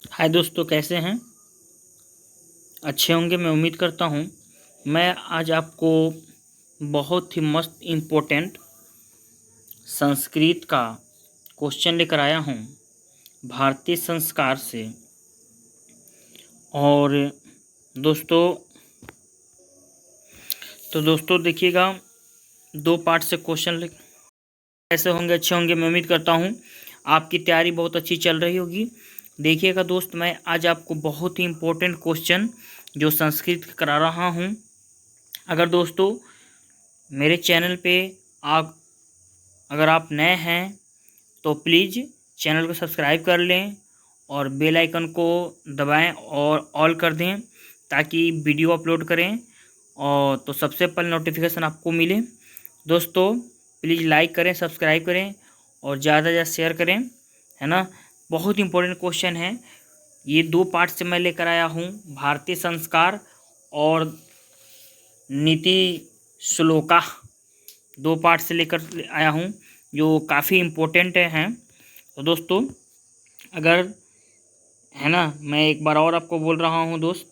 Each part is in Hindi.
हाय दोस्तों, कैसे हैं? अच्छे होंगे, मैं उम्मीद करता हूँ। मैं आज आपको बहुत ही मस्त इम्पोर्टेंट संस्कृत का क्वेश्चन लेकर आया हूँ भारतीय संस्कार से। और दोस्तों देखिएगा, 2 पार्ट से क्वेश्चन कैसे होंगे, अच्छे होंगे। मैं उम्मीद करता हूँ आपकी तैयारी बहुत अच्छी चल रही होगी। देखिएगा दोस्त, मैं आज आपको बहुत ही इम्पोर्टेंट क्वेश्चन जो संस्कृत करा रहा हूँ। अगर दोस्तों मेरे चैनल पे अगर आप नए हैं तो प्लीज़ चैनल को सब्सक्राइब कर लें और बेल आइकन को दबाएं और ऑल कर दें, ताकि वीडियो अपलोड करें और तो सबसे पहले नोटिफिकेशन आपको मिले। दोस्तों प्लीज़ लाइक करें, सब्सक्राइब करें और ज़्यादा से ज़्यादा शेयर करें, है ना। बहुत इंपॉर्टेंट क्वेश्चन है ये। 2 पार्ट से मैं लेकर आया हूँ, भारतीय संस्कार और नीति श्लोका। 2 पार्ट से लेकर आया हूँ जो काफ़ी इम्पोर्टेंट हैं। तो दोस्तों अगर, है ना, मैं एक बार और आपको बोल रहा हूँ दोस्त,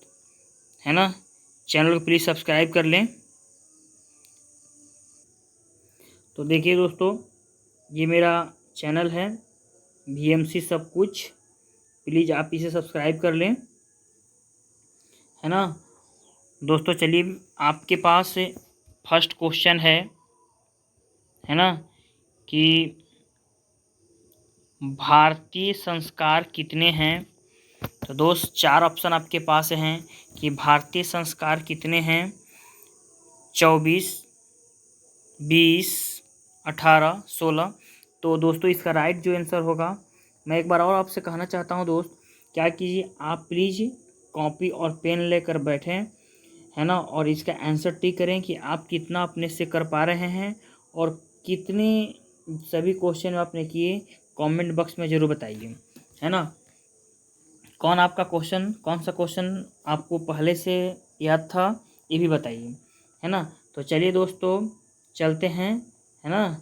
है ना, चैनल को प्लीज़ सब्सक्राइब कर लें। तो देखिए दोस्तों, ये मेरा चैनल है VMC सब कुछ, प्लीज़ आप इसे सब्सक्राइब कर लें, है ना। दोस्तों चलिए, आपके पास फर्स्ट क्वेश्चन है ना, कि भारतीय संस्कार कितने हैं। तो दोस्त 4 ऑप्शन आपके पास हैं कि भारतीय संस्कार कितने हैं। 24, 20, 18, 16। तो दोस्तों इसका राइट जो आंसर होगा, मैं एक बार और आपसे कहना चाहता हूं दोस्त, क्या कीजिए आप प्लीज़ कॉपी और पेन लेकर बैठें, है ना, और इसका आंसर टिक करें कि आप कितना अपने से कर पा रहे हैं और कितने सभी क्वेश्चन आपने किए। कमेंट बॉक्स में ज़रूर बताइए, है ना। कौन सा क्वेश्चन आपको पहले से याद था, ये भी बताइए, है ना। तो चलिए दोस्तों चलते हैं, है ना।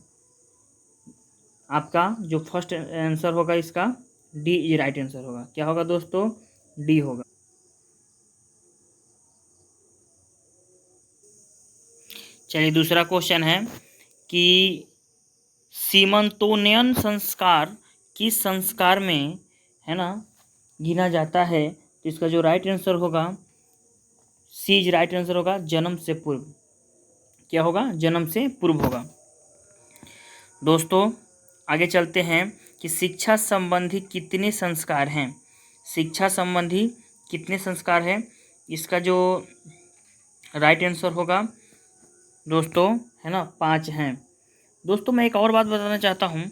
आपका जो फर्स्ट आंसर होगा इसका डी ये राइट आंसर होगा। क्या होगा दोस्तों? डी होगा। चलिए दूसरा क्वेश्चन है कि सीमंतोन्नयन संस्कार किस संस्कार में, है ना, गिना जाता है। तो इसका जो राइट आंसर होगा, सी राइट आंसर होगा, जन्म से पूर्व। क्या होगा? जन्म से पूर्व होगा। दोस्तों आगे चलते हैं कि शिक्षा संबंधी कितने संस्कार हैं। शिक्षा संबंधी कितने संस्कार हैं, इसका जो राइट आंसर होगा दोस्तों, है ना, 5 हैं। दोस्तों मैं एक और बात बताना चाहता हूँ,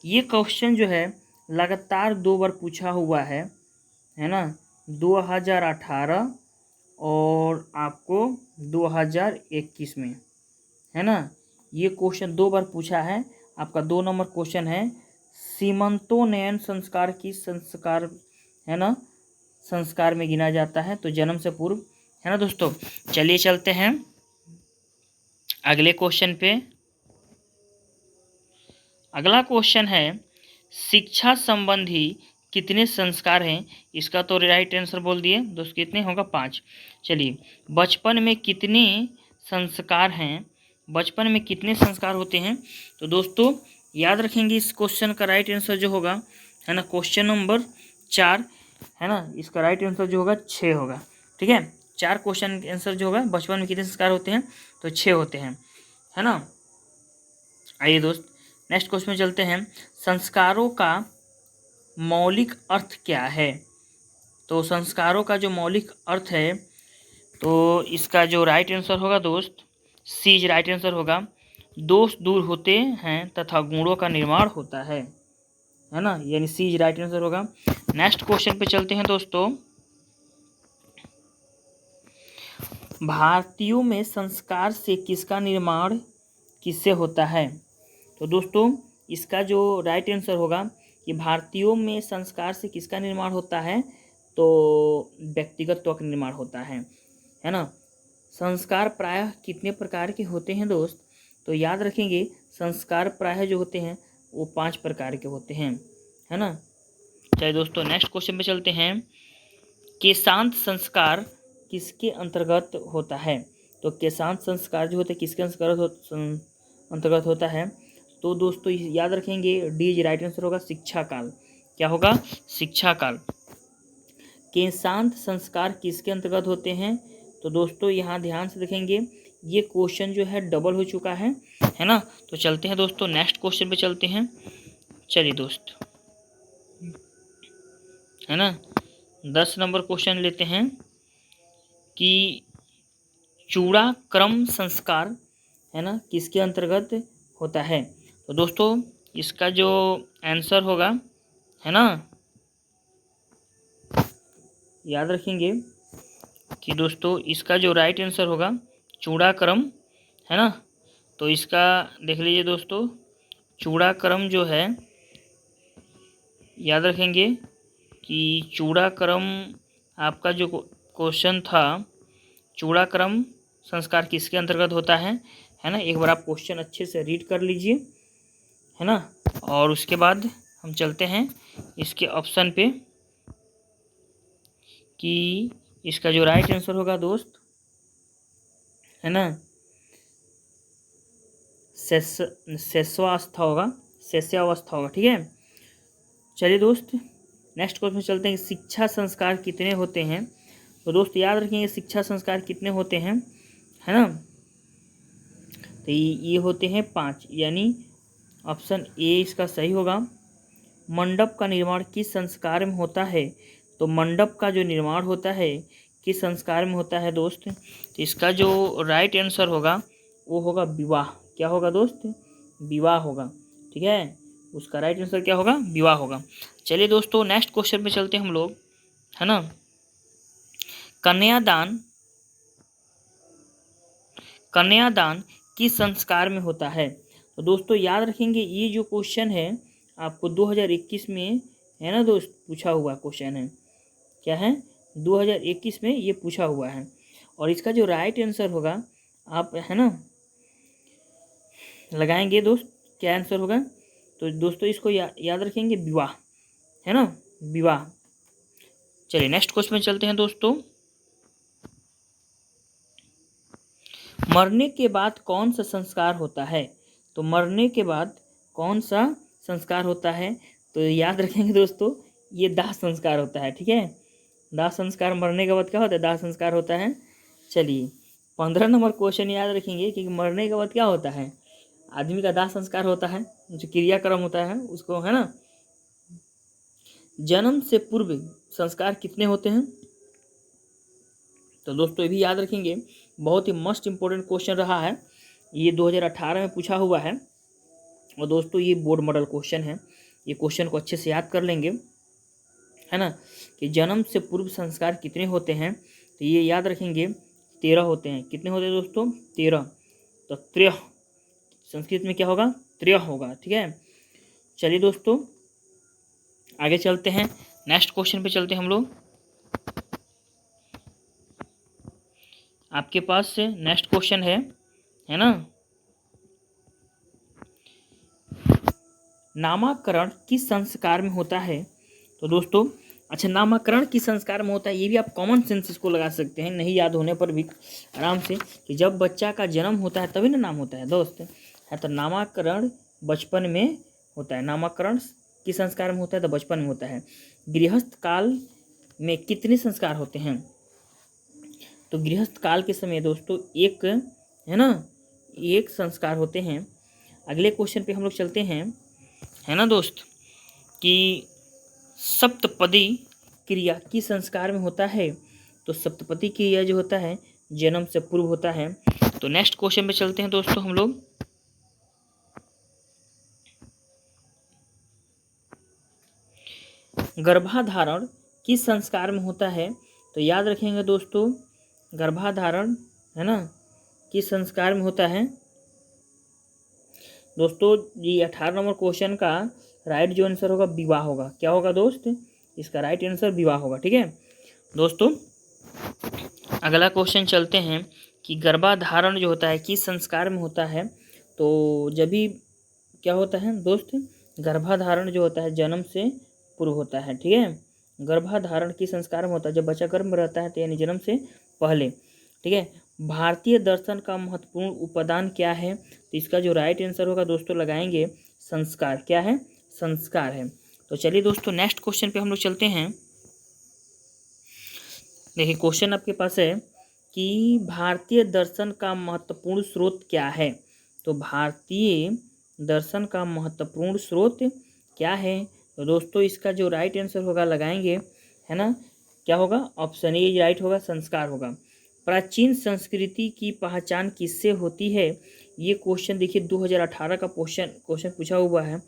ये क्वेश्चन जो है लगातार 2 बार पूछा हुआ है ना, 2018 और आपको 2021 में, है ना। ये क्वेश्चन 2 बार पूछा है। आपका 2 नंबर क्वेश्चन है, सीमंतोन्नयन संस्कार की संस्कार, है ना, संस्कार में गिना जाता है, तो जन्म से पूर्व, है ना। दोस्तों चलिए चलते हैं अगले क्वेश्चन पे। अगला क्वेश्चन है, शिक्षा संबंधी कितने संस्कार हैं। इसका तो राइट आंसर बोल दिए दोस्त, कितने होगा? 5। चलिए, बचपन में कितने संस्कार हैं, बचपन में कितने संस्कार होते हैं। तो दोस्तों याद रखेंगे इस क्वेश्चन का राइट आंसर जो होगा, है ना, क्वेश्चन नंबर 4, है ना, इसका राइट आंसर जो होगा 6 होगा। ठीक है, 4 क्वेश्चन आंसर जो होगा, बचपन में कितने संस्कार होते हैं, तो 6 होते हैं, है ना। आइए दोस्त नेक्स्ट क्वेश्चन में चलते हैं, संस्कारों का मौलिक अर्थ क्या है। तो संस्कारों का जो मौलिक अर्थ है, तो इसका जो राइट आंसर होगा दोस्त, सी राइट आंसर होगा, दोष दूर होते हैं तथा गुणों का निर्माण होता है ना, यानी सी इज राइट आंसर होगा। नेक्स्ट क्वेश्चन पे चलते हैं दोस्तों। भारतीयों में संस्कार से किसका निर्माण किससे होता है? तो दोस्तों इसका जो राइट आंसर होगा कि भारतीयों में संस्कार से किसका निर्माण होता है, तो व्यक्तिगत का निर्माण होता है ना। संस्कार प्रायः कितने प्रकार के होते हैं दोस्त? तो याद रखेंगे संस्कार प्रायः जो होते हैं वो 5 प्रकार के होते हैं, है ना। चलिए दोस्तों नेक्स्ट क्वेश्चन पे चलते हैं। केशांत संस्कार किसके अंतर्गत होता है? तो केशांत संस्कार जो होता है किसके अंतर्गत होता है? तो दोस्तों याद रखेंगे डी इज राइट आंसर होगा, शिक्षा काल। क्या होगा? शिक्षा काल। केशांत संस्कार किसके अंतर्गत होते हैं? तो दोस्तों यहाँ ध्यान से देखेंगे, ये क्वेश्चन जो है डबल हो चुका है ना। तो चलते हैं दोस्तों नेक्स्ट क्वेश्चन पे चलते हैं। चलिए दोस्त, है ना, 10 नंबर क्वेश्चन लेते हैं कि चूड़ा क्रम संस्कार, है ना, किसके अंतर्गत होता है? तो दोस्तों इसका जो आंसर होगा, है ना, याद रखेंगे कि दोस्तों इसका जो राइट आंसर होगा चूड़ा क्रम, है ना। तो इसका देख लीजिए दोस्तों, चूड़ा क्रम जो है, याद रखेंगे कि चूड़ा क्रम आपका जो क्वेश्चन था, चूड़ा क्रम संस्कार किसके अंतर्गत होता है ना। एक बार आप क्वेश्चन अच्छे से रीड कर लीजिए, है ना, और उसके बाद हम चलते हैं इसके ऑप्शन पे कि इसका जो राइट आंसर होगा दोस्त, है ना, शैशवावस्था होगा, ठीक है। चलिए दोस्त नेक्स्ट क्वेश्चन चलते हैं। शिक्षा संस्कार कितने होते हैं? तो दोस्त याद रखेंगे शिक्षा संस्कार कितने होते हैं, है ना। तो ये होते हैं 5, यानी ऑप्शन ए इसका सही होगा। मंडप का निर्माण किस संस्कार में होता है? तो मंडप का जो निर्माण होता है किस संस्कार में होता है दोस्त? तो इसका जो राइट आंसर होगा वो होगा विवाह। क्या होगा दोस्त? विवाह होगा, ठीक है। उसका राइट आंसर क्या होगा? विवाह होगा। चलिए दोस्तों नेक्स्ट क्वेश्चन पे चलते हैं हम लोग, है ना। कन्यादान किस संस्कार में होता है? तो दोस्तों याद रखेंगे ये जो क्वेश्चन है आपको 2021 में, है ना दोस्त, पूछा हुआ क्वेश्चन है। क्या है? 2021 में ये पूछा हुआ है। और इसका जो राइट आंसर होगा आप, है ना, लगाएंगे दोस्त, क्या आंसर होगा? तो दोस्तों इसको याद रखेंगे विवाह, है ना, विवाह। चलिए नेक्स्ट क्वेश्चन में चलते हैं दोस्तों। मरने के बाद कौन सा संस्कार होता है? तो मरने के बाद कौन सा संस्कार होता है? तो याद रखेंगे दोस्तों ये दाह संस्कार होता है, ठीक है। दाह संस्कार मरने के बाद क्या होता है? दाह संस्कार होता है। चलिए 15 नंबर क्वेश्चन याद रखेंगे कि मरने के बाद क्या होता है? आदमी का दाह संस्कार होता है, जो क्रियाक्रम होता है उसको, है ना। जन्म से पूर्व संस्कार कितने होते हैं? तो दोस्तों ये भी याद रखेंगे, बहुत ही मोस्ट इम्पोर्टेंट क्वेश्चन रहा है, ये 2018 में पूछा हुआ है। और दोस्तों ये बोर्ड मॉडल क्वेश्चन है, ये क्वेश्चन को अच्छे से याद कर लेंगे, है ना, कि जन्म से पूर्व संस्कार कितने होते हैं? तो ये याद रखेंगे 13 होते हैं। कितने होते हैं दोस्तों? 13। तो त्रय संस्कृत में क्या होगा? त्रय होगा, ठीक है। चलिए दोस्तों आगे चलते हैं, नेक्स्ट क्वेश्चन पे चलते हैं हम लोग। आपके पास नेक्स्ट क्वेश्चन है ना, नामकरण किस संस्कार में होता है? तो दोस्तों अच्छा, नामकरण किस संस्कार में होता है, ये भी आप कॉमन सेंस इसको लगा सकते हैं, नहीं याद होने पर भी आराम से, कि जब बच्चा का जन्म होता है तभी ना नाम होता है दोस्त, है। तो नामकरण बचपन में होता है। नामकरण किस संस्कार में होता है? तो बचपन में होता है। गृहस्थ काल में कितने संस्कार होते हैं? तो गृहस्थ काल के समय दोस्तों एक, है ना, एक संस्कार होते हैं। अगले क्वेश्चन पे हम लोग चलते हैं, है ना दोस्त, कि सप्तपदी क्रिया किस संस्कार में होता है? तो सप्तपदी क्रिया जो होता है जन्म से पूर्व होता है। तो नेक्स्ट क्वेश्चन पे चलते हैं दोस्तों हम लोग, गर्भाधारण किस संस्कार में होता है? तो याद रखेंगे दोस्तों, गर्भाधारण है ना किस संस्कार में होता है दोस्तों? ये 18 नंबर क्वेश्चन का राइट जो आंसर होगा विवाह होगा। क्या होगा दोस्त? इसका राइट आंसर विवाह होगा। ठीक है दोस्तों, अगला क्वेश्चन चलते हैं कि गर्भाधारण जो होता है किस संस्कार में होता है? तो जब भी क्या होता है दोस्त, गर्भाधारण जो होता है जन्म से पूर्व होता है। ठीक है, गर्भाधारण किस संस्कार में होता है? जब बच्चा गर्भ में रहता है तो यानी जन्म से पहले। ठीक है, भारतीय दर्शन का महत्वपूर्ण उपादान क्या है? तो इसका जो राइट आंसर होगा दोस्तों लगाएंगे संस्कार। क्या है? संस्कार है। तो चलिए दोस्तों नेक्स्ट क्वेश्चन पे हम लोग चलते हैं। देखिए क्वेश्चन आपके पास है कि भारतीय दर्शन का महत्वपूर्ण स्रोत क्या है? तो भारतीय दर्शन का महत्वपूर्ण स्रोत क्या है? तो दोस्तों इसका जो राइट आंसर होगा लगाएंगे, है ना, क्या होगा? ऑप्शन ए राइट होगा, संस्कार होगा। प्राचीन संस्कृति की पहचान किससे होती है? ये क्वेश्चन देखिए 2018 का क्वेश्चन पूछा हुआ है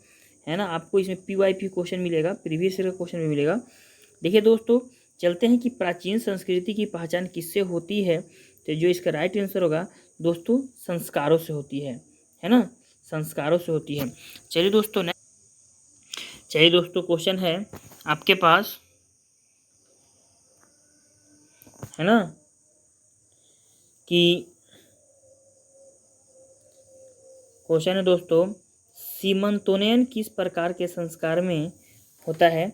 ना। आपको इसमें PYP क्वेश्चन मिलेगा, प्रीवियस ईयर का क्वेश्चन भी मिलेगा। देखिए दोस्तों चलते हैं कि प्राचीन संस्कृति की पहचान किससे होती है? तो जो इसका राइट आंसर होगा दोस्तों संस्कारों से होती है ना, संस्कारों से होती है। चलिए दोस्तों क्वेश्चन है आपके पास, है ना, कि क्वेश्चन है दोस्तों सीमंतोनयन किस प्रकार के संस्कार में होता है?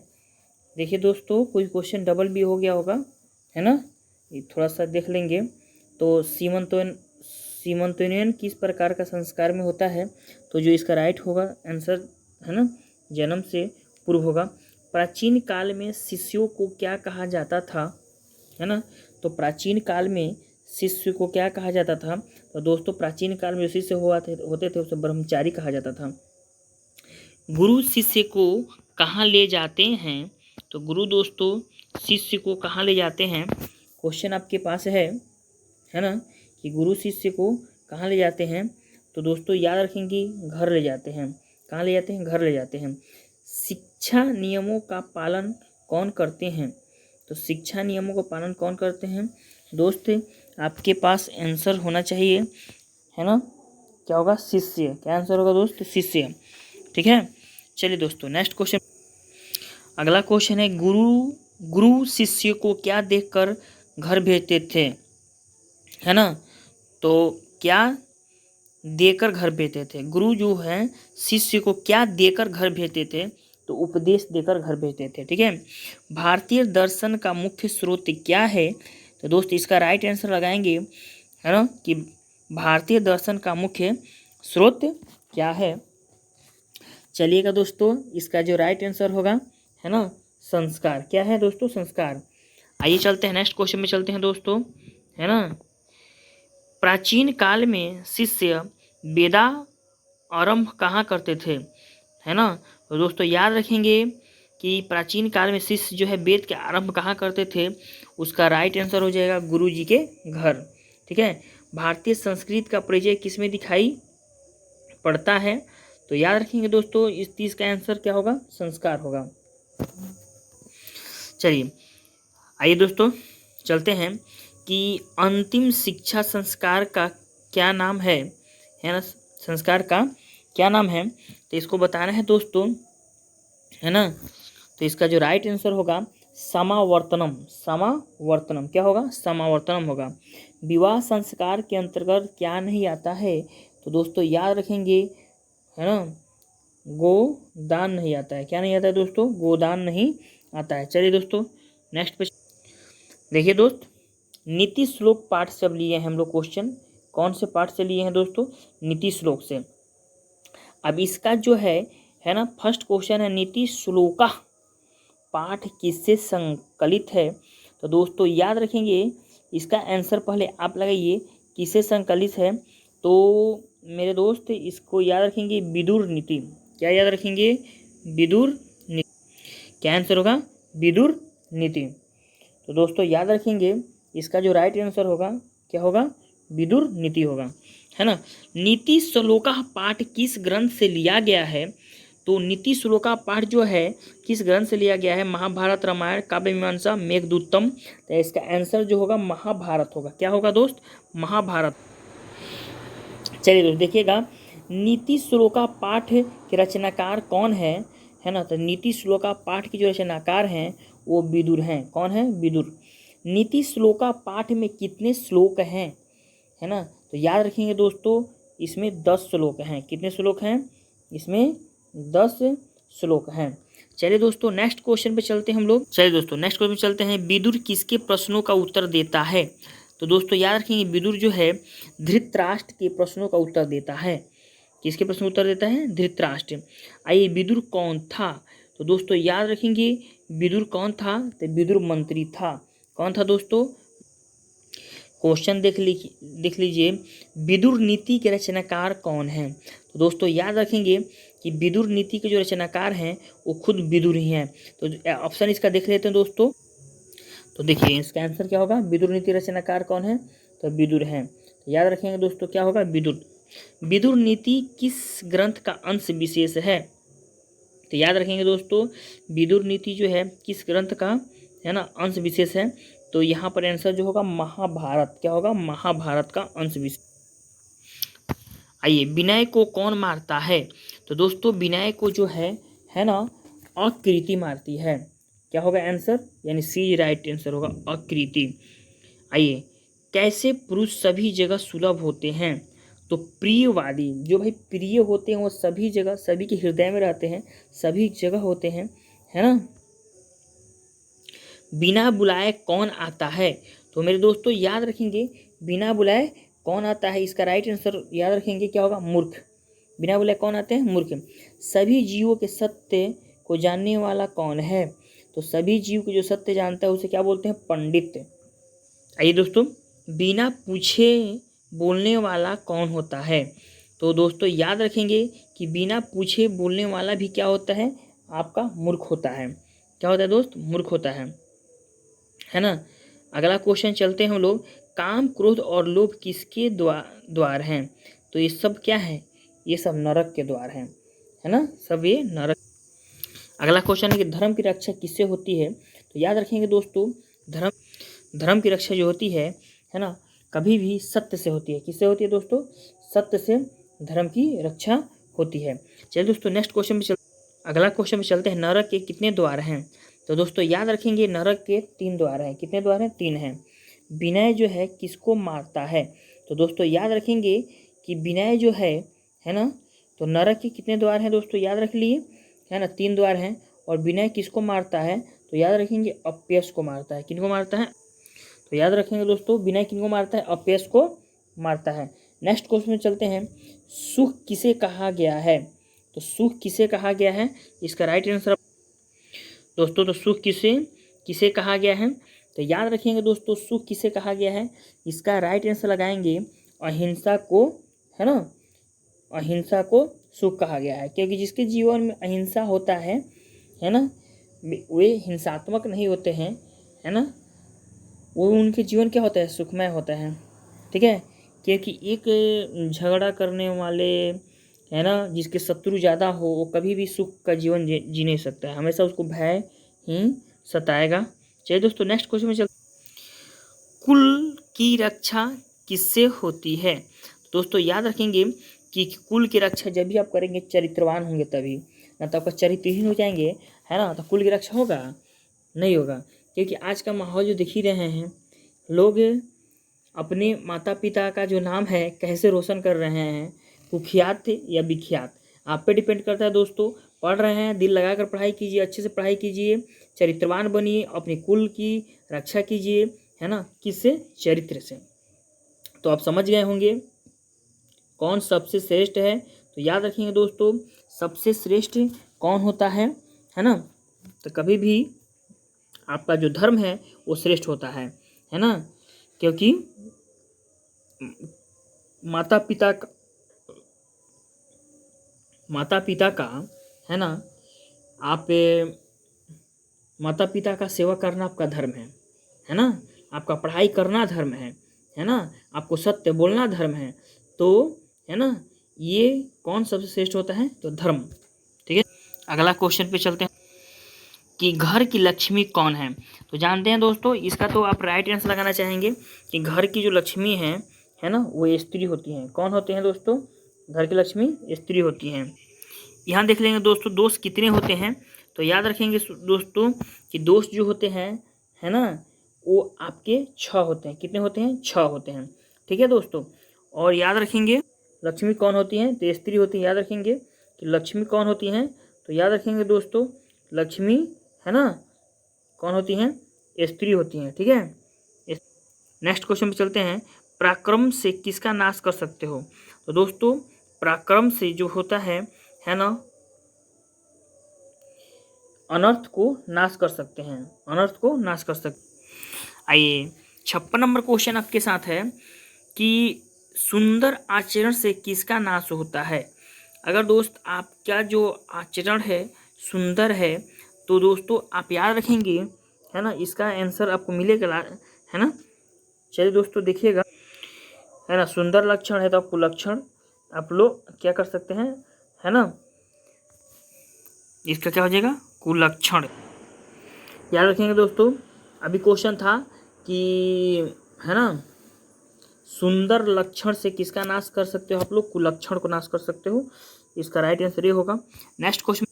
देखिए दोस्तों कोई क्वेश्चन डबल भी हो गया होगा, है ना, ये थोड़ा सा देख लेंगे। तो सीमंतोनयन किस प्रकार का संस्कार में होता है? तो जो इसका राइट होगा आंसर, है ना, जन्म से पूर्व होगा। प्राचीन काल में शिष्यों को क्या कहा जाता था? है ना, तो प्राचीन काल में शिष्य को क्या कहा जाता था? तो दोस्तों प्राचीन काल में जो शिष्य होते थे उसे ब्रह्मचारी कहा जाता था। गुरु शिष्य को कहाँ ले जाते हैं? तो गुरु दोस्तों शिष्य को कहाँ ले जाते हैं? क्वेश्चन आपके पास है ना, कि गुरु शिष्य को कहाँ ले जाते हैं? तो दोस्तों याद रखेंगे घर ले जाते हैं। कहाँ ले जाते हैं? घर ले जाते हैं। शिक्षा नियमों का पालन कौन करते हैं? तो शिक्षा नियमों का पालन कौन करते हैं? दोस्त आपके पास आंसर होना चाहिए, है ना, क्या होगा? शिष्य। क्या आंसर होगा दोस्त? शिष्य। ठीक है, चलिए दोस्तों नेक्स्ट क्वेश्चन, अगला क्वेश्चन है गुरु शिष्य को क्या देखकर घर भेजते थे? है ना, तो क्या देकर घर भेजते थे? गुरु जो है शिष्य को क्या देकर घर भेजते थे? तो उपदेश देकर घर भेजते थे। ठीक है, भारतीय दर्शन का मुख्य स्रोत क्या है? तो दोस्त इसका राइट आंसर लगाएंगे, है ना, कि भारतीय दर्शन का मुख्य स्रोत क्या है? चलिएगा दोस्तों इसका जो राइट आंसर होगा, है ना, संस्कार। क्या है दोस्तों? संस्कार। आइए चलते हैं नेक्स्ट क्वेश्चन में चलते हैं दोस्तों, है ना। प्राचीन काल में शिष्य वेदा आरंभ कहाँ करते थे? है ना, तो दोस्तों याद रखेंगे कि प्राचीन काल में शिष्य जो है वेद के आरंभ कहाँ करते थे? उसका राइट आंसर हो जाएगा गुरु जी के घर। ठीक है, भारतीय संस्कृति का परिचय किसमें दिखाई पड़ता है? तो याद रखेंगे दोस्तों इस 30 का आंसर क्या होगा? संस्कार होगा। चलिए आइए दोस्तों चलते हैं कि अंतिम शिक्षा संस्कार का क्या नाम है ना, संस्कार का क्या नाम है? तो इसको बताना है दोस्तों, है ना, तो इसका जो राइट आंसर होगा समावर्तनम। समावर्तनम क्या होगा? समावर्तनम होगा। विवाह संस्कार के अंतर्गत क्या नहीं आता है? तो दोस्तों याद रखेंगे, है ना, गोदान नहीं आता है। क्या नहीं आता है दोस्तों? गोदान नहीं आता है। चलिए दोस्तों नेक्स्ट पे देखिए दोस्त, नीति श्लोक पाठ से अब लिए हैं हम लोग क्वेश्चन। कौन से पाठ से लिए हैं दोस्तों? नीति श्लोक से। अब इसका जो है ना, फर्स्ट क्वेश्चन है नीति श्लोका पाठ किससे संकलित है? तो दोस्तों याद रखेंगे इसका आंसर पहले आप लगाइए, किससे संकलित है? तो मेरे दोस्त इसको याद रखेंगे विदुर नीति। क्या याद रखेंगे? विदुर नीति। क्या आंसर होगा? विदुर नीति। तो दोस्तों याद रखेंगे इसका जो राइट आंसर होगा क्या होगा? विदुर नीति होगा, है ना। नीति श्लोका पाठ किस ग्रंथ से लिया गया है? तो नीति श्लोका पाठ जो है किस ग्रंथ से लिया गया है? महाभारत, रामायण, काव्य मीमांसा, मेघदूतम। तो इसका आंसर जो होगा महाभारत होगा। क्या होगा दोस्त? महाभारत। चलिए दोस्त देखिएगा, नीति श्लोका पाठ के रचनाकार कौन है ना? तो नीति श्लोका पाठ के जो रचनाकार हैं वो विदुर हैं। कौन है? विदुर। नीति श्लोका पाठ में कितने श्लोक हैं, है ना? तो याद रखेंगे दोस्तों, इसमें 10 श्लोक हैं। कितने श्लोक हैं? इसमें 10 श्लोक हैं। चलिए दोस्तों नेक्स्ट क्वेश्चन पे चलते हैं हम लोग। चलिए दोस्तों नेक्स्ट क्वेश्चन पे चलते हैं। विदुर किसके प्रश्नों का उत्तर देता है? तो दोस्तों याद रखेंगे, विदुर जो है धृतराष्ट्र के प्रश्नों का उत्तर देता है। किसके प्रश्न उत्तर देता है? धृतराष्ट्र। आइए, विदुर कौन था? तो दोस्तों याद रखेंगे, विदुर कौन था? तो विदुर मंत्री था। कौन था दोस्तों? क्वेश्चन देख लीजिए, विदुर नीति के रचनाकार कौन हैं? तो दोस्तों याद रखेंगे कि विदुर नीति के जो रचनाकार हैं वो खुद विदुर ही हैं। तो ऑप्शन इसका देख लेते हैं दोस्तों। तो देखिए इसका आंसर क्या होगा? विदुर नीति रचनाकार कौन है? तो विदुर हैं। तो याद रखेंगे दोस्तों क्या होगा? विदुर। विदुर नीति किस ग्रंथ का अंश विशेष है? तो याद रखेंगे दोस्तों, विदुर नीति जो है किस ग्रंथ का, है ना, अंश विशेष है? तो यहाँ पर आंसर जो होगा महाभारत। क्या होगा? महाभारत का अंश विशेष। आइए, विनय को कौन मारता है? तो दोस्तों विनय को जो है ना, अकृति मारती है। क्या होगा आंसर? यानी सी राइट आंसर होगा, अकृति। आइए, कैसे पुरुष सभी जगह सुलभ होते हैं? तो प्रियवादी, जो भाई प्रिय होते हैं वो सभी जगह, सभी के हृदय में रहते हैं, सभी जगह होते हैं, है ना। बिना बुलाए कौन आता है? तो मेरे दोस्तों याद रखेंगे, बिना बुलाए कौन आता है? इसका राइट आंसर याद रखेंगे क्या होगा? मूर्ख। बिना बुलाए कौन आते हैं? मूर्ख। सभी जीवों के सत्य को जानने वाला कौन है? तो सभी जीव को जो सत्य जानता है उसे क्या बोलते हैं? पंडित। आइए दोस्तों, बिना पूछे बोलने वाला कौन होता है? तो दोस्तों याद रखेंगे कि बिना पूछे बोलने वाला भी क्या होता है? आपका मूर्ख होता है। क्या होता है दोस्त? मूर्ख होता है ना। अगला क्वेश्चन चलते हैं हम लोग। काम, क्रोध और लोभ किसके द्वार हैं? तो ये सब क्या है? ये सब नरक के द्वार हैं, है ना, सब ये नरक। अगला क्वेश्चन है कि धर्म की रक्षा किससे होती है? तो याद रखेंगे दोस्तों, धर्म की रक्षा जो होती है ना, कभी भी सत्य से होती है। किससे होती है दोस्तों? सत्य से धर्म की रक्षा होती है। चलिए दोस्तों नेक्स्ट क्वेश्चन में अगला क्वेश्चन में चलते हैं। नरक के कितने द्वार हैं? तो दोस्तों याद रखेंगे, नरक के 3 द्वार हैं। कितने द्वार हैं? 3 हैं। विनय जो है किसको मारता है? तो दोस्तों याद रखेंगे कि विनय जो है ना, तो नरक के कितने द्वार हैं दोस्तों? याद रख लिए, है ना, 3 द्वार हैं। और विनय किसको मारता है? तो याद रखेंगे अपयश को मारता है। किनको मारता है? तो याद रखेंगे दोस्तों, विनय किनको मारता है? अपयश को मारता है। नेक्स्ट क्वेश्चन में चलते हैं। सुख किसे कहा गया है? तो सुख किसे कहा गया है? इसका राइट आंसर दोस्तों, तो सुख किसे कहा गया है? तो याद रखेंगे दोस्तों, सुख किसे कहा गया है? इसका राइट आंसर लगाएंगे अहिंसा को, है ना, अहिंसा को सुख कहा गया है। क्योंकि जिसके जीवन में अहिंसा होता है ना, वे हिंसात्मक नहीं होते हैं, है ना, वो उनके जीवन क्या होता है? सुखमय होता है। ठीक है, क्योंकि एक झगड़ा करने वाले, है ना, जिसके शत्रु ज़्यादा हो, वो कभी भी सुख का जीवन जी नहीं सकता है, हमेशा उसको भय ही सताएगा। चलिए दोस्तों नेक्स्ट क्वेश्चन में कुल की रक्षा किससे होती है? दोस्तों याद रखेंगे कि कुल की रक्षा जब भी आप करेंगे चरित्रवान होंगे तभी, ना तो आपका चरित्रहीन हो जाएंगे, है ना, तो कुल की रक्षा होगा? नहीं होगा। क्योंकि आज का माहौल जो दिख ही रहे हैं, लोग अपने माता पिता का जो नाम है कैसे रोशन कर रहे हैं, कुख्यात या विख्यात, आप पे डिपेंड करता है दोस्तों। पढ़ रहे हैं, दिल लगाकर पढ़ाई कीजिए, अच्छे से पढ़ाई कीजिए, चरित्रवान बनिए, अपने कुल की रक्षा कीजिए, है ना, किससे? चरित्र से। तो आप समझ गए होंगे कौन सबसे श्रेष्ठ है। तो याद रखेंगे दोस्तों, सबसे श्रेष्ठ कौन होता है ना, तो कभी भी आपका जो धर्म है वो श्रेष्ठ होता है ना, क्योंकि माता पिता का है ना, आप माता पिता का सेवा करना आपका धर्म है ना, आपका पढ़ाई करना धर्म है ना, आपको सत्य बोलना धर्म है। तो है ना, ये कौन सबसे श्रेष्ठ होता है? तो धर्म। ठीक है, अगला क्वेश्चन पे चलते हैं कि घर की लक्ष्मी कौन है। तो जानते हैं दोस्तों, इसका तो आप राइट आंसर लगाना चाहेंगे कि घर की जो लक्ष्मी है ना, वो स्त्री होती हैं। कौन होते हैं दोस्तों? घर की लक्ष्मी स्त्री होती हैं। यहाँ देख लेंगे दोस्तों दोस्त कितने होते हैं। तो याद रखेंगे दोस्तों कि दोस्त जो होते हैं है ना, वो आपके 6 होते हैं। कितने होते हैं? 6 होते हैं। ठीक है दोस्तों। और याद रखेंगे लक्ष्मी कौन होती हैं? तो स्त्री होती है। याद रखेंगे कि लक्ष्मी कौन होती हैं? तो याद रखेंगे दोस्तों लक्ष्मी है ना कौन होती हैं? स्त्री होती हैं। ठीक है। नेक्स्ट क्वेश्चन पे चलते हैं, पराक्रम से किसका नाश कर सकते हो। तो दोस्तों पराक्रम से जो होता है ना, अनर्थ को नाश कर सकते हैं। अनर्थ को नाश कर सकते। आइए 56 नंबर क्वेश्चन आपके साथ है कि सुंदर आचरण से किसका नाश होता है। अगर दोस्त आपका जो आचरण है सुंदर है, तो दोस्तों आप याद रखेंगे है ना, इसका आंसर आपको मिलेगा है ना। चलिए दोस्तों देखिएगा है ना, सुंदर लक्षण है तो आपको लक्षण आप लोग क्या कर सकते हैं है ना, इसका क्या हो जाएगा? कुलक्षण। याद रखेंगे दोस्तों, अभी क्वेश्चन था कि है ना, सुंदर लक्षण से किसका नाश कर सकते हो आप लोग? कुलक्षण को नाश कर सकते हो। इसका राइट आंसर ये होगा। नेक्स्ट क्वेश्चन,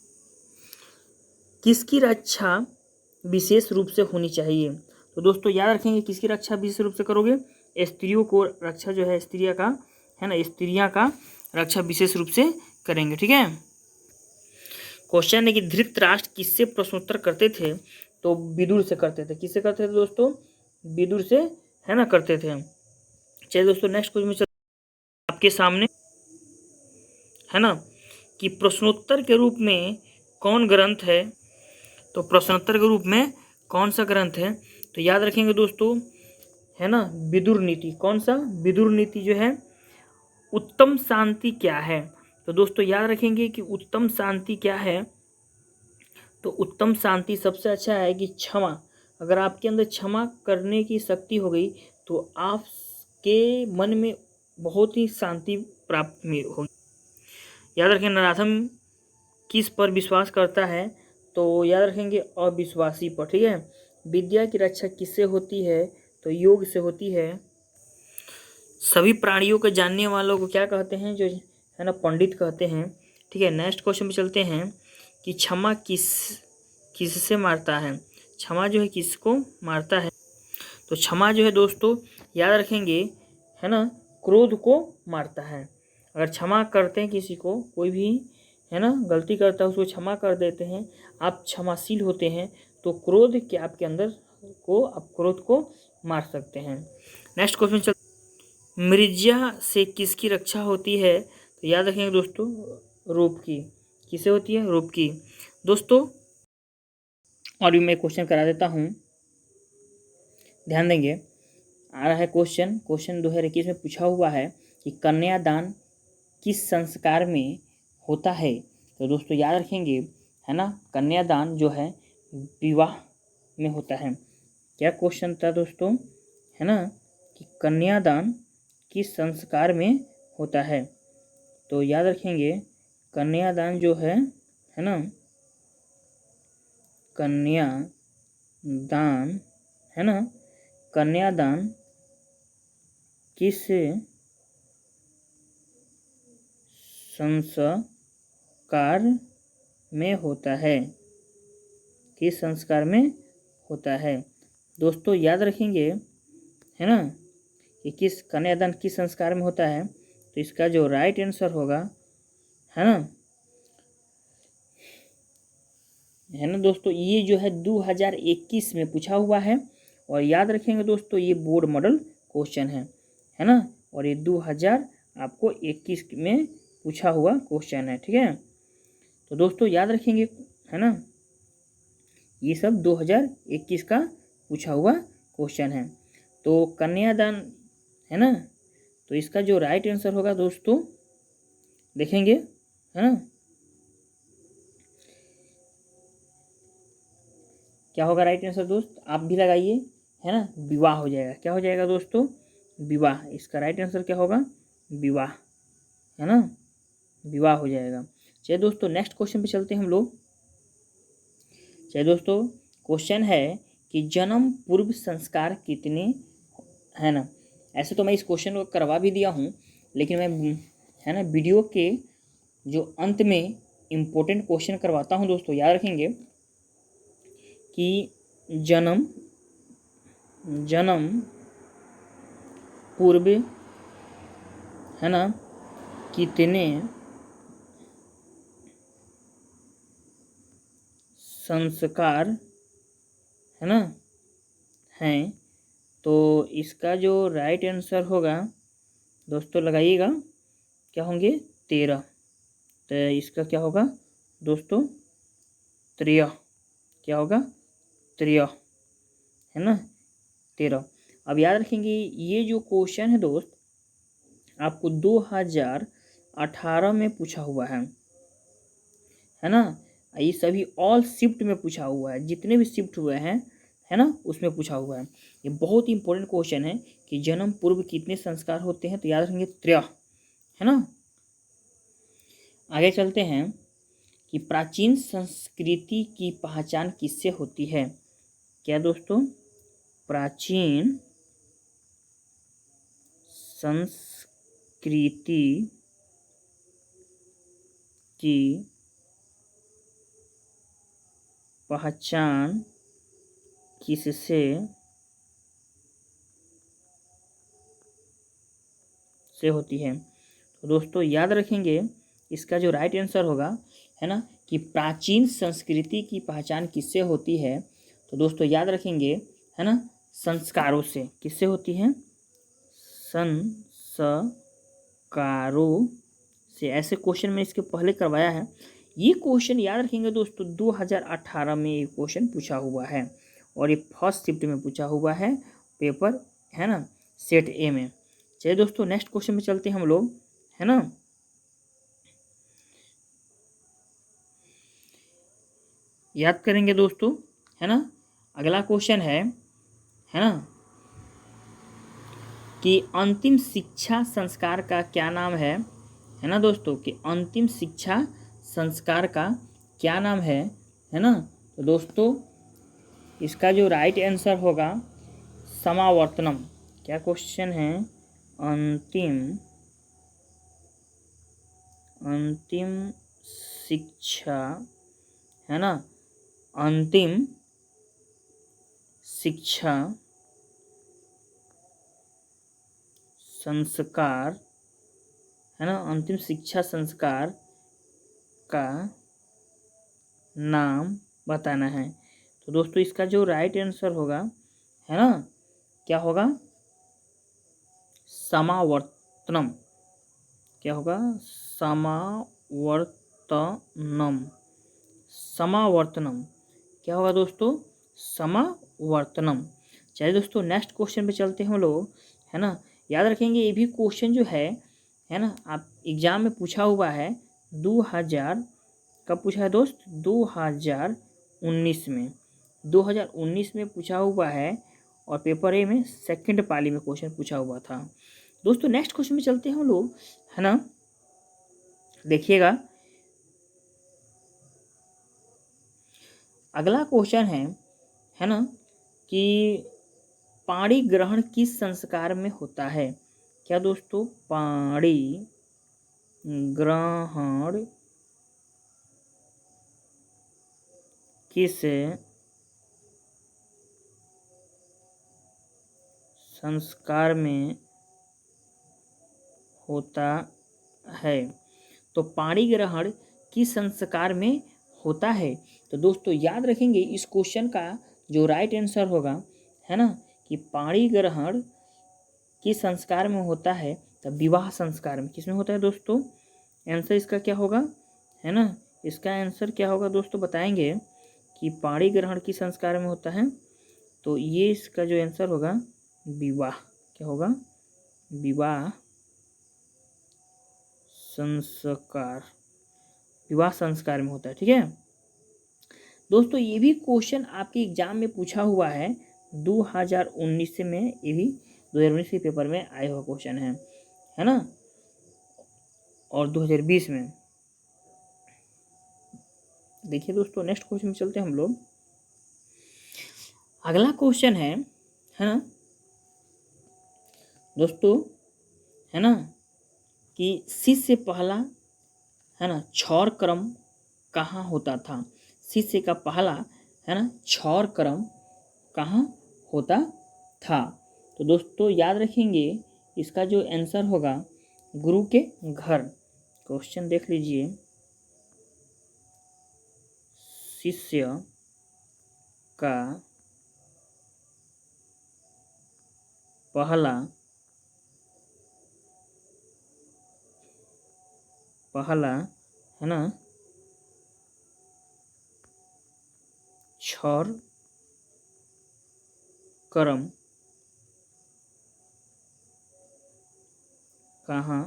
किसकी रक्षा विशेष रूप से होनी चाहिए। तो दोस्तों याद रखेंगे किसकी रक्षा विशेष रूप से करोगे? स्त्रियों को रक्षा जो है स्त्रियाँ का है ना, स्त्रियाँ का रक्षा विशेष रूप से करेंगे। ठीक है। क्वेश्चन है कि धृतराष्ट्र किससे प्रश्नोत्तर करते थे। तो विदुर से करते थे। किससे करते थे दोस्तों? विदुर से है ना करते थे। चलिए दोस्तों नेक्स्ट क्वेश्चन में आपके सामने है ना कि प्रश्नोत्तर के रूप में कौन ग्रंथ है। तो प्रश्नोत्तर के रूप में कौन सा ग्रंथ है? तो याद रखेंगे दोस्तों है ना, विदुर नीति। कौन सा? विदुर नीति जो है। उत्तम शांति क्या है? तो दोस्तों याद रखेंगे कि उत्तम शांति क्या है। तो उत्तम शांति सबसे अच्छा है कि क्षमा। अगर आपके अंदर क्षमा करने की शक्ति हो गई तो आपके मन में बहुत ही शांति प्राप्त होगी। याद रखें नराधम किस पर विश्वास करता है। तो याद रखेंगे अविश्वासी पर। ठीक है। विद्या की रक्षा किससे होती है। तो योग से होती है। सभी प्राणियों को जानने वालों को क्या कहते हैं? जो है ना पंडित कहते हैं। ठीक है। नेक्स्ट क्वेश्चन पे चलते हैं कि क्षमा किससे मारता है। क्षमा जो है किसको मारता है। तो क्षमा जो है दोस्तों याद रखेंगे है ना, क्रोध को मारता है। अगर क्षमा करते हैं किसी को, कोई भी है ना गलती करता है उसको क्षमा कर देते हैं, आप क्षमाशील होते हैं, तो क्रोध के आपके अंदर को आप क्रोध को मार सकते हैं। नेक्स्ट क्वेश्चन चल, मृज्या से किसकी रक्षा होती है। तो याद रखेंगे दोस्तों रूप की। किसे होती है? रूप की। दोस्तों और भी मैं क्वेश्चन करा देता हूँ, ध्यान देंगे। आ रहा है क्वेश्चन 2021 में पूछा हुआ है कि कन्यादान किस संस्कार में होता है। तो दोस्तों याद रखेंगे है ना, कन्यादान जो है विवाह में होता है। क्या क्वेश्चन था दोस्तों है ना कि कन्यादान किस संस्कार में होता है। तो याद रखेंगे कन्यादान जो है ना, कन्यादान है ना, कन्यादान किस संस्कार में होता है। किस संस्कार में होता है। दोस्तों याद रखेंगे है ना कि किस कन्यादान किस संस्कार में होता है। तो इसका जो राइट आंसर होगा है ना दोस्तों, ये जो है 2021 में पूछा हुआ है। और याद रखेंगे दोस्तों ये बोर्ड मॉडल क्वेश्चन है ना, और ये 2021 में पूछा हुआ क्वेश्चन है। ठीक है। तो दोस्तों याद रखेंगे है ना, ये सब 2021 का पूछा हुआ क्वेश्चन है। तो कन्यादान है ना, तो इसका जो राइट आंसर होगा दोस्तों देखेंगे है ना, क्या होगा राइट आंसर दोस्त, आप भी लगाइए है ना, विवाह हो जाएगा। क्या हो जाएगा दोस्तों? विवाह। इसका राइट आंसर क्या होगा? विवाह है ना, विवाह हो जाएगा। चलिए दोस्तों नेक्स्ट क्वेश्चन पे चलते हैं हम लोग। चलिए दोस्तों, क्वेश्चन है कि जन्म पूर्व संस्कार कितने, है ना। ऐसे तो मैं इस क्वेश्चन को करवा भी दिया हूँ, लेकिन मैं, है ना, वीडियो के जो अंत में इम्पोर्टेंट क्वेश्चन करवाता हूँ दोस्तों, याद रखेंगे कि जन्म पूर्व, है ना, कितने संस्कार, है ना, हैं। तो इसका जो राइट आंसर होगा दोस्तों, लगाइएगा, क्या होंगे, 13। तो इसका क्या होगा दोस्तों, 13, क्या होगा, 13, है ना, 13। अब याद रखेंगे ये जो क्वेश्चन है दोस्त, आपको 2018 में पूछा हुआ है ना। ये सभी ऑल शिफ्ट में पूछा हुआ है, जितने भी शिफ्ट हुए हैं, है ना, उसमें पूछा हुआ है। ये बहुत ही इंपॉर्टेंट क्वेश्चन है कि जन्म पूर्व कितने संस्कार होते हैं, तो याद रखेंगे 13, है ना। आगे चलते हैं कि प्राचीन संस्कृति की पहचान किससे होती है। क्या दोस्तों, प्राचीन संस्कृति की पहचान किससे होती है। तो दोस्तों याद रखेंगे इसका जो राइट आंसर होगा, है ना, कि प्राचीन संस्कृति की पहचान किससे होती है। तो दोस्तों याद रखेंगे, है ना, संस्कारों से। किससे होती है, संस्कारों से। ऐसे क्वेश्चन में इसके पहले करवाया है। ये क्वेश्चन याद रखेंगे दोस्तों, 2018 में ये क्वेश्चन पूछा हुआ है, और ये फर्स्ट शिफ्ट में पूछा हुआ है पेपर, है ना, सेट ए में। चलिए दोस्तों नेक्स्ट क्वेश्चन में चलते हैं हम लोग, है ना। याद करेंगे दोस्तों, है ना। अगला क्वेश्चन है ना, कि अंतिम शिक्षा संस्कार का क्या नाम है ना दोस्तों, कि अंतिम शिक्षा संस्कार का क्या नाम है ना। तो दोस्तों इसका जो राइट आंसर होगा, समावर्तनम। क्या क्वेश्चन है, अंतिम शिक्षा, है ना, अंतिम शिक्षा संस्कार, है ना, अंतिम शिक्षा संस्कार का नाम बताना है। तो दोस्तों इसका जो राइट आंसर होगा, है ना, क्या होगा, समावर्तनम। क्या होगा, समावर्तनम। समावर्तनम क्या होगा दोस्तों, समावर्तनम। चलिए दोस्तों नेक्स्ट क्वेश्चन पे चलते हैं हम लोग, है ना। याद रखेंगे ये भी क्वेश्चन जो है ना, आप एग्जाम में पूछा हुआ है 2000, कब पूछा है दोस्त, 2019 में। 2019 में पूछा हुआ है, और पेपर ए में सेकंड पाली में क्वेश्चन पूछा हुआ था। दोस्तों नेक्स्ट क्वेश्चन में चलते हैं हम लोग, है ना। देखिएगा अगला क्वेश्चन है ना, कि पाणी ग्रहण किस संस्कार में होता है। क्या दोस्तों, पाणी ग्रहण किस संस्कार में होता है। तो पाणी ग्रहण किस संस्कार में होता है। तो दोस्तों याद रखेंगे इस क्वेश्चन का जो राइट आंसर होगा, है ना, कि पाणी ग्रहण किस संस्कार में होता है, तो विवाह संस्कार में। किसमें होता है दोस्तों, आंसर इसका क्या होगा, है ना, इसका आंसर क्या होगा दोस्तों, बताएंगे कि पाणी ग्रहण किस संस्कार में होता है। तो ये इसका जो आंसर होगा, विवाह। क्या होगा, विवाह संस्कार, विवाह संस्कार में होता है। ठीक है दोस्तों, ये भी क्वेश्चन आपके एग्जाम में पूछा हुआ है 2019 में। ये भी 2019 के पेपर में आया हुआ क्वेश्चन है ना, और 2020 में। देखिए दोस्तों, नेक्स्ट क्वेश्चन में चलते हैं हम लोग। अगला क्वेश्चन है ना दोस्तों, है ना कि सी से पहला, है ना, क्षौर क्रम कहाँ होता था। सी से का पहला, है ना, क्षौर क्रम कहाँ होता था। तो दोस्तों याद रखेंगे, इसका जो आंसर होगा गुरु के घर। क्वेश्चन देख लीजिए, शिष्य का पहला है ना क्षौर क्रम कहाँ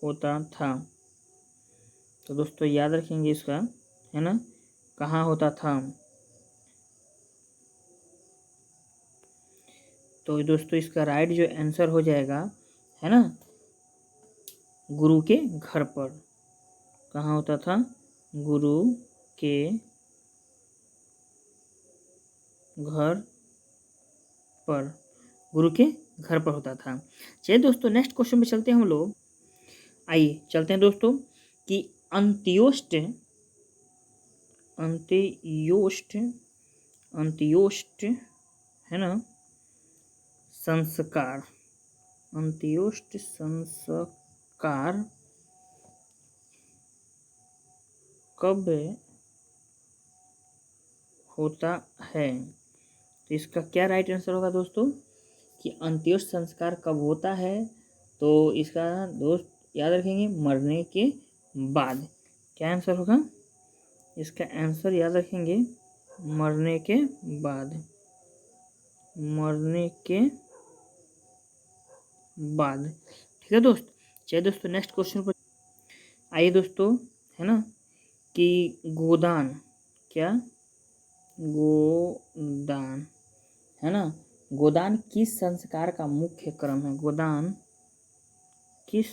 होता था। तो दोस्तों याद रखेंगे इसका, है ना, कहाँ होता था। तो दोस्तों इसका राइट जो आंसर हो जाएगा, है ना, गुरु के घर पर। कहाँ होता था, गुरु के घर पर, गुरु के घर पर होता था। चलिए दोस्तों नेक्स्ट क्वेश्चन पे चलते हैं हम लोग। आइए चलते हैं दोस्तों कि अंत्योष्ट है ना संस्कार, अंत्योष्ट संस्कार कब होता है। तो इसका क्या राइट आंसर होगा दोस्तों कि अंत्योष्ट संस्कार कब होता है। तो इसका दोस्त याद रखेंगे मरने के बाद। क्या आंसर होगा इसका, आंसर याद रखेंगे मरने के बाद, मरने के बाद। ठीक है दोस्त। चलिए दोस्तों नेक्स्ट क्वेश्चन पर आइए दोस्तों, है ना कि गोदान, क्या गोदान, है ना, गोदान किस संस्कार का मुख्य क्रम है। गोदान किस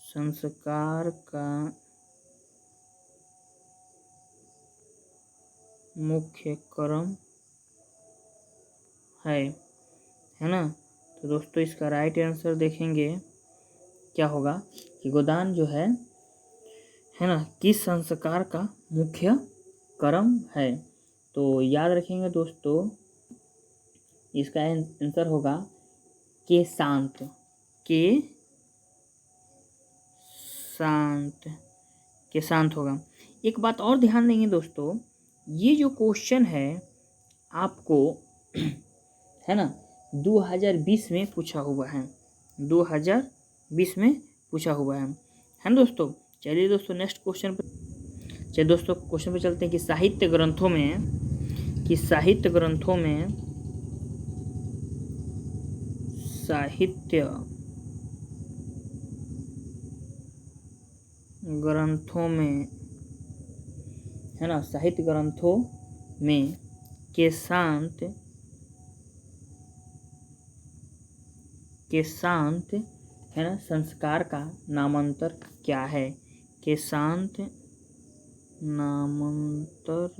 संस्कार का मुख्य क्रम है ना। तो दोस्तों इसका राइट आंसर देखेंगे क्या होगा कि गोदान जो है ना, किस संस्कार का मुख्य क्रम है। तो याद रखेंगे दोस्तों, इसका आंसर होगा के शांत, के शांत होगा। एक बात और ध्यान देंगे दोस्तों, ये जो क्वेश्चन है आपको है ना 2020 में पूछा हुआ है, 2020 में पूछा हुआ है ना दोस्तों। चलिए दोस्तों नेक्स्ट क्वेश्चन पर, चलिए दोस्तों क्वेश्चन पे चलते हैं कि साहित्य ग्रंथों में है ना, साहित्य ग्रंथों में के शांत है ना संस्कार का नामांतर क्या है। के शांत नामांतर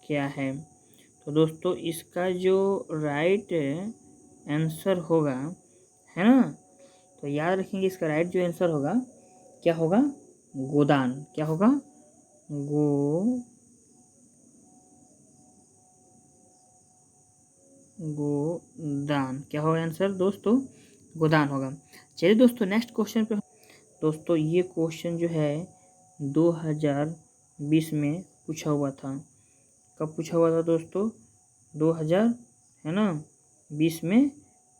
क्या है। तो दोस्तों इसका जो राइट आंसर होगा, है ना, तो याद रखेंगे इसका राइट जो आंसर होगा क्या होगा, गोदान। क्या होगा, गोदान। क्या होगा आंसर दोस्तों, गोदान होगा। चलिए दोस्तों नेक्स्ट क्वेश्चन पे। दोस्तों ये क्वेश्चन जो है 2020 में पूछा हुआ था। कब पूछा हुआ था दोस्तों, 2000 है ना 20 में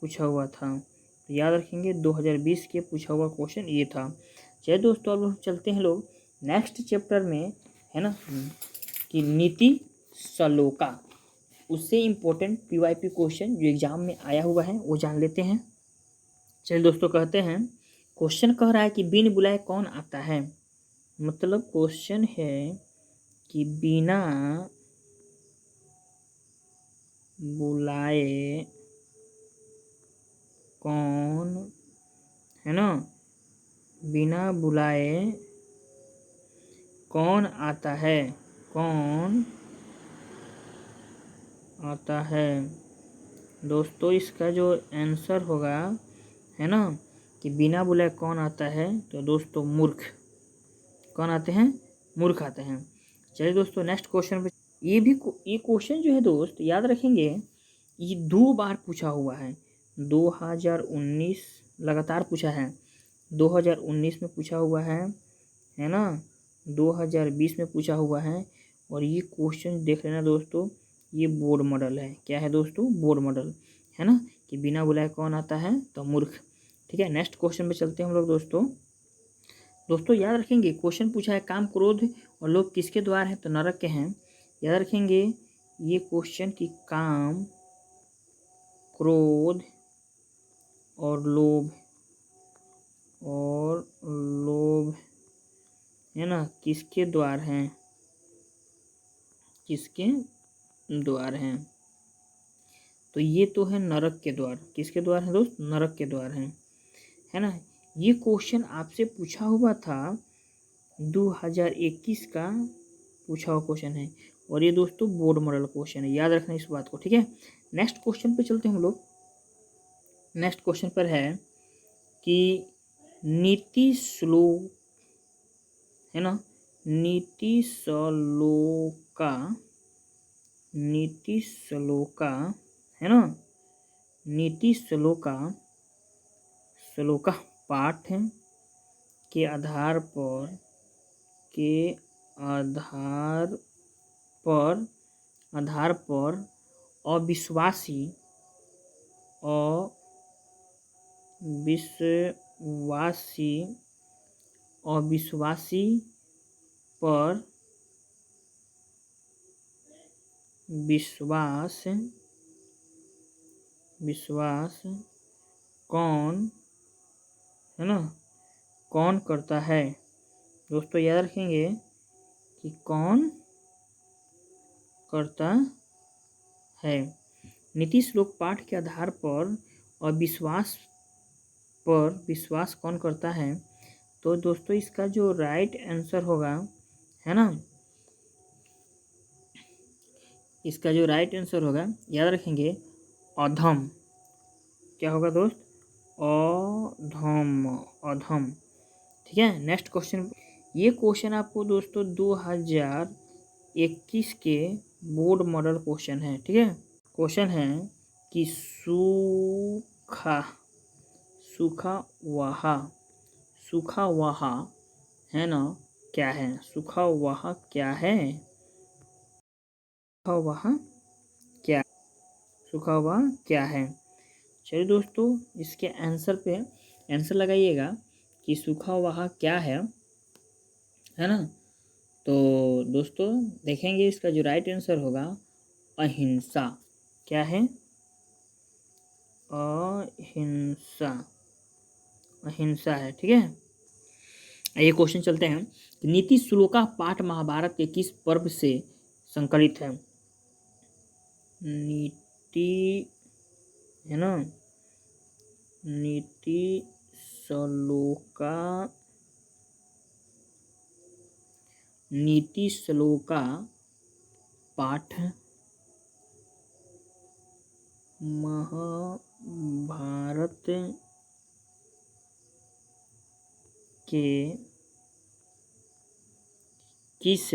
पूछा हुआ था। तो याद रखेंगे 2020 के पूछा हुआ क्वेश्चन ये था। चलिए दोस्तों अब हम चलते हैं लोग नेक्स्ट चैप्टर में, है ना कि नीति श्लोका, उससे इम्पोर्टेंट पीवाईपी क्वेश्चन जो एग्जाम में आया हुआ है वो जान लेते हैं। चलिए दोस्तों कहते हैं, क्वेश्चन कह रहा है कि बिन बुलाए कौन आता है। मतलब क्वेश्चन है कि बिना बुलाए कौन, है ना, बिना बुलाए कौन आता है, कौन आता है। दोस्तों इसका जो आंसर होगा, है ना, कि बिना बुलाए कौन आता है, तो दोस्तों मूर्ख। कौन आते हैं? मूर्ख आते हैं। चलिए दोस्तों नेक्स्ट क्वेश्चन पे। ये क्वेश्चन जो है दोस्त याद रखेंगे, ये 2 बार पूछा हुआ है। 2019 लगातार पूछा है, 2019 में पूछा हुआ है ना, 2020 में पूछा हुआ है। और ये क्वेश्चन देख लेना दोस्तों, ये बोर्ड मॉडल है। क्या है दोस्तों? बोर्ड मॉडल, है ना, कि बिना बुलाए कौन आता है, तो मूर्ख। ठीक है, नेक्स्ट क्वेश्चन पे चलते हैं हम लोग दोस्तों। दोस्तों याद रखेंगे क्वेश्चन पूछा है काम क्रोध और लोभ किसके द्वार हैं, तो नरक के हैं। याद रखेंगे ये क्वेश्चन कि काम क्रोध और लोभ है ना, किसके द्वार हैं, किसके द्वार हैं, तो ये तो है नरक के द्वार। किसके द्वार हैं दोस्त? नरक के द्वार हैं, है ना। ये क्वेश्चन आपसे पूछा हुआ था 2021 का पूछा हुआ क्वेश्चन है, और ये दोस्तों बोर्ड मॉडल क्वेश्चन है, याद रखना इस बात को। ठीक है, नेक्स्ट क्वेश्चन पे चलते हैं हम लोग। नेक्स्ट क्वेश्चन पर है कि नीति श्लोक, है ना, नीति श्लोका, है ना, नीति श्लोका पाठ के आधार पर, अविश्वासी पर विश्वास कौन, है ना, कौन करता है। दोस्तों याद रखेंगे कि कौन करता है। नीति श्लोक पाठ के आधार पर और विश्वास कौन करता है, तो दोस्तों इसका जो राइट आंसर होगा, है ना, इसका जो राइट आंसर होगा याद रखेंगे अधम। क्या होगा दोस्त? अधम। ठीक है, नेक्स्ट क्वेश्चन। ये क्वेश्चन आपको दोस्तों 2021 के बोर्ड मॉडल क्वेश्चन है। ठीक है, क्वेश्चन है कि सूखा वहा है ना, क्या है? सूखा वहा क्या है? सूखा वहा क्या है? चलिए दोस्तों इसके आंसर पे आंसर लगाइएगा कि सूखा वहा क्या है ना। तो दोस्तों देखेंगे इसका जो राइट आंसर होगा अहिंसा। क्या है? अहिंसा है। ठीक है, ये क्वेश्चन चलते हैं। नीति श्लोका पाठ महाभारत के किस पर्व से संकलित है? नीति, है ना, नीति श्लोका पाठ महाभारत के किस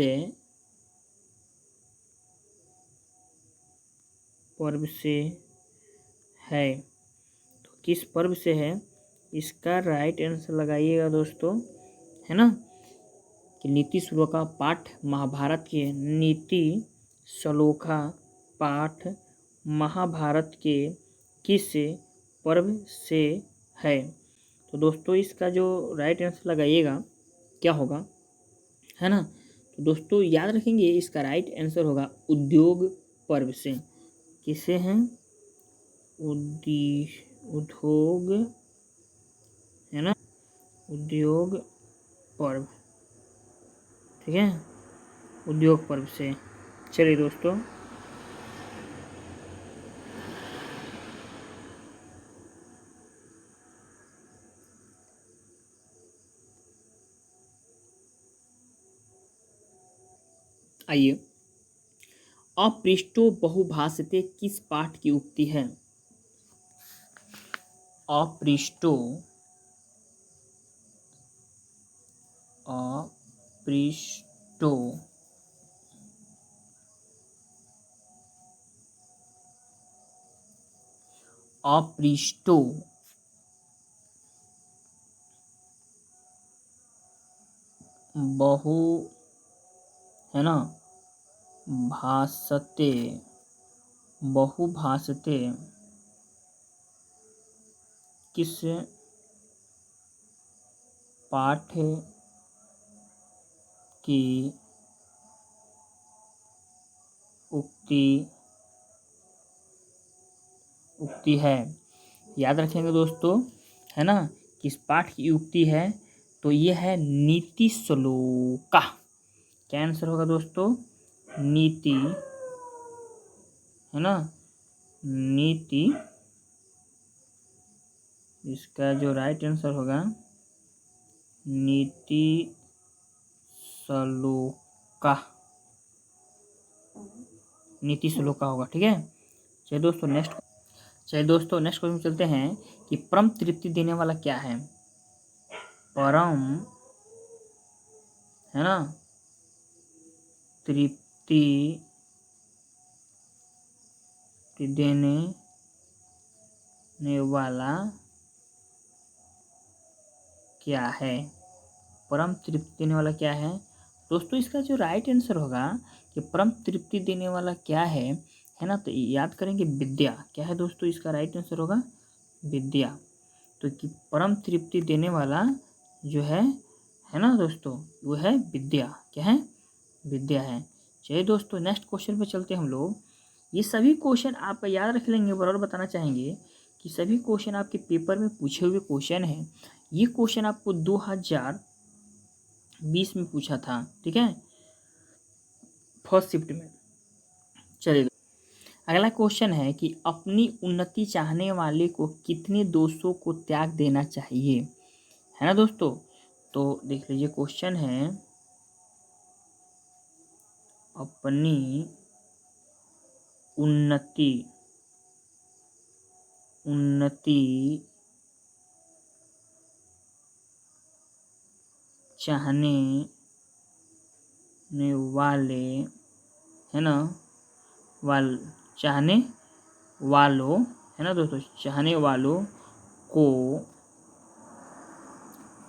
पर्व से है? तो किस पर्व से है, इसका राइट आंसर लगाइएगा दोस्तों, है ना, कि नीति श्लोका पाठ महाभारत के नीति श्लोका पाठ महाभारत के किस पर्व से है। तो दोस्तों इसका जो राइट आंसर लगाइएगा क्या होगा, है ना। तो दोस्तों याद रखेंगे इसका राइट आंसर होगा उद्योग पर्व से। किसे हैं? उद्योग, है ना, उद्योग पर्व। ठीक है, उद्योग पर्व से। चलिए दोस्तों, आइए, अपृष्टो बहुभाषिते किस पाठ की उक्ति है? अपृष्टो अपृष्टो अपृष्टो बहु, है ना, भाषते, बहुभाषते किस पाठ की उक्ति है? याद रखेंगे दोस्तों, है ना, किस पाठ की उक्ति है? तो ये है नीति श्लोका। क्या आंसर होगा दोस्तों? नीति, है ना, नीति, इसका जो राइट आंसर होगा नीति श्लोका, नीति श्लोका होगा। ठीक है, चलिए दोस्तों नेक्स्ट क्वेश्चन चलते हैं कि परम तृप्ति देने वाला क्या है? परम, है ना, तृप्ति देने वाला क्या है? परम तृप्ति देने वाला क्या है दोस्तों? इसका जो राइट आंसर होगा कि परम तृप्ति देने वाला क्या है ना, तो याद करेंगे विद्या। क्या है दोस्तों? इसका राइट आंसर होगा विद्या। तो कि परम तृप्ति देने वाला जो है ना दोस्तों, वो है विद्या। क्या है? विद्या है। चलिए दोस्तों नेक्स्ट क्वेश्चन पे चलते हैं हम लोग। ये सभी क्वेश्चन आप याद रख लेंगे, बराबर बताना चाहेंगे कि सभी क्वेश्चन आपके पेपर में पूछे हुए क्वेश्चन हैं। ये क्वेश्चन आपको 2020 में पूछा था, ठीक है, फर्स्ट शिफ्ट में। चलिए अगला क्वेश्चन है कि अपनी उन्नति चाहने वाले को कितने दोषों को त्याग देना चाहिए? है ना दोस्तों, तो देख लीजिए क्वेश्चन है, अपनी उन्नति चाहने वाले, है ना, चाहने वालों, है ना दोस्तों, चाहने वालों को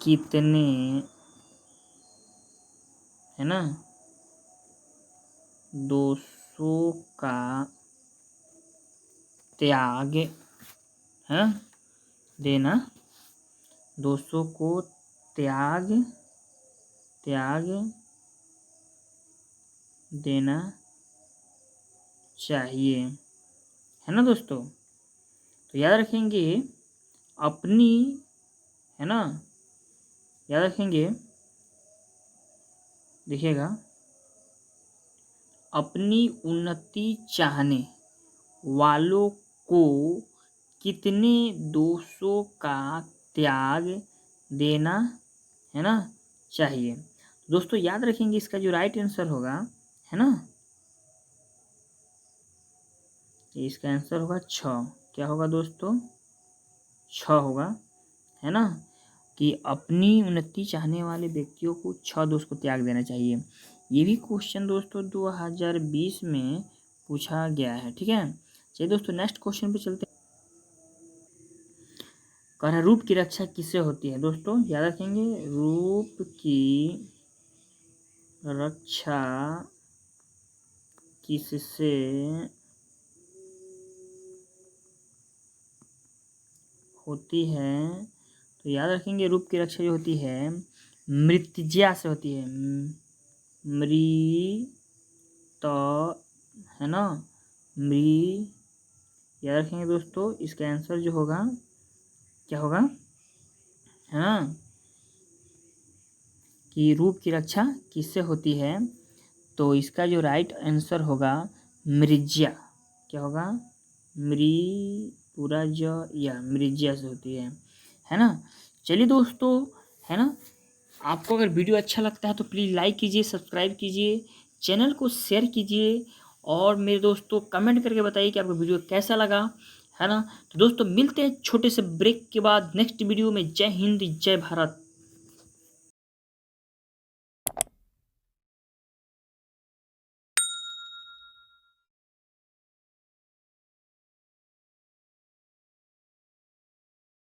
कितने, है ना, दोषों का त्याग, है, देना, दोषों को त्याग देना चाहिए? है ना दोस्तों, तो याद रखेंगे अपनी, है ना, याद रखेंगे, देखिएगा, अपनी उन्नति चाहने वालों को कितने दोषों का त्याग देना, है ना, चाहिए? दोस्तों याद रखेंगे इसका जो राइट आंसर होगा, है ना, इसका आंसर होगा 6। क्या होगा दोस्तों? 6 होगा, है ना, कि अपनी उन्नति चाहने वाले व्यक्तियों को 6 दोष को त्याग देना चाहिए। ये भी क्वेश्चन दोस्तों 2020 में पूछा गया है। ठीक है, चलिए दोस्तों नेक्स्ट क्वेश्चन पे चलते हैं। कह रहा रूप की रक्षा किससे होती है? दोस्तों याद रखेंगे, रूप की रक्षा किससे होती है? तो याद रखेंगे रूप की रक्षा जो होती है मृत्युंजया से होती है। है ना, याद रखेंगे दोस्तों, इसका आंसर जो होगा क्या होगा, है ना, कि रूप की रक्षा किससे होती है, तो इसका जो राइट आंसर होगा मृज्या। क्या होगा? पूरा जो या मृज्या से होती है ना। चलिए दोस्तों, है ना, आपको अगर वीडियो अच्छा लगता है तो प्लीज़ लाइक कीजिए, सब्सक्राइब कीजिए, चैनल को शेयर कीजिए और मेरे दोस्तों कमेंट करके बताइए कि आपको वीडियो कैसा लगा, है ना। तो दोस्तों मिलते हैं छोटे से ब्रेक के बाद नेक्स्ट वीडियो में। जय हिंद, जय भारत।